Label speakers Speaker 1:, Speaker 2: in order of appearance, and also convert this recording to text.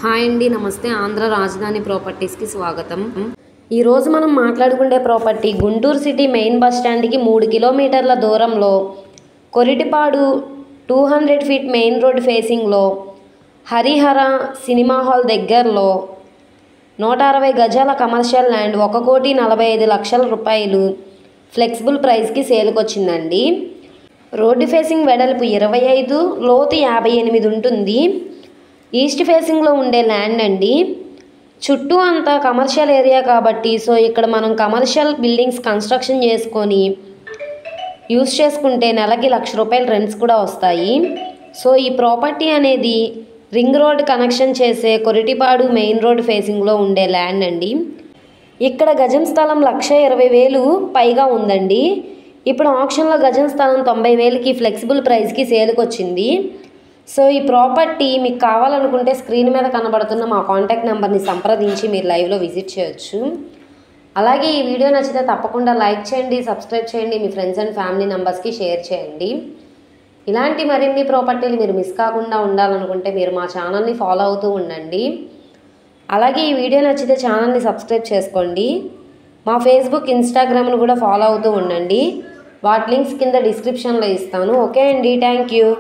Speaker 1: Hi అండి, నమస్తే. ఆంధ్ర రాజధాని ప్రాపర్టీస్కి స్వాగతం. ఈరోజు మనం మాట్లాడుకునే property Guntur city main bus స్టాండ్కి 3 కిలోమీటర్ల దూరంలో కొరిటిపాడు 200 ఫీట్ మెయిన్ రోడ్ ఫేసింగ్లో హరిహర సినిమా హాల్ దగ్గరలో 160 గజాల కమర్షియల్ ల్యాండ్ 1,45,00,000 రూపాయలు ఫ్లెక్సిబుల్ ప్రైస్కి సేల్కి వచ్చిందండి. రోడ్డు ఫేసింగ్ వెడల్పు 25, లోతు 58 ఉంటుంది. ఈస్ట్ ఫేసింగ్లో ఉండే ల్యాండ్ అండి. చుట్టూ అంతా కమర్షియల్ ఏరియా కాబట్టి ఇక్కడ మనం కమర్షియల్ బిల్డింగ్స్ కన్స్ట్రక్షన్ చేసుకొని యూస్ చేసుకుంటే నెలకి 1,00,000 రూపాయలు రెంట్స్ కూడా వస్తాయి. ఈ ప్రాపర్టీ అనేది రింగ్ రోడ్ కనెక్షన్ చేసే కొరిటిపాడు మెయిన్ రోడ్ ఫేసింగ్లో ఉండే ల్యాండ్ అండి. ఇక్కడ గజం స్థలం 1,20,000 పైగా ఉందండి. ఇప్పుడు ఆప్షన్లో గజం స్థలం 90,000కి ఫ్లెక్సిబుల్ ప్రైస్కి సేల్కి వచ్చింది. ఈ ప్రాపర్టీ మీకు కావాలనుకుంటే స్క్రీన్ మీద కనబడుతున్న మా కాంటాక్ట్ నెంబర్ని సంప్రదించి మీరు లైవ్లో విజిట్ చేయొచ్చు. అలాగే ఈ వీడియో నచ్చితే తప్పకుండా లైక్ చేయండి, సబ్స్క్రైబ్ చేయండి, మీ ఫ్రెండ్స్ అండ్ ఫ్యామిలీ మెంబర్స్కి షేర్ చేయండి. ఇలాంటి మరిన్ని ప్రాపర్టీలు మీరు మిస్ కాకుండా ఉండాలనుకుంటే మీరు మా ఛానల్ని ఫాలో అవుతూ ఉండండి. అలాగే ఈ వీడియో నచ్చితే ఛానల్ని సబ్స్క్రైబ్ చేసుకోండి. మా ఫేస్బుక్, ఇన్స్టాగ్రామ్ను కూడా ఫాలో అవుతూ ఉండండి. వాటి లింక్స్ కింద డిస్క్రిప్షన్లో ఇస్తాను. ఓకే అండి, థ్యాంక్ యూ.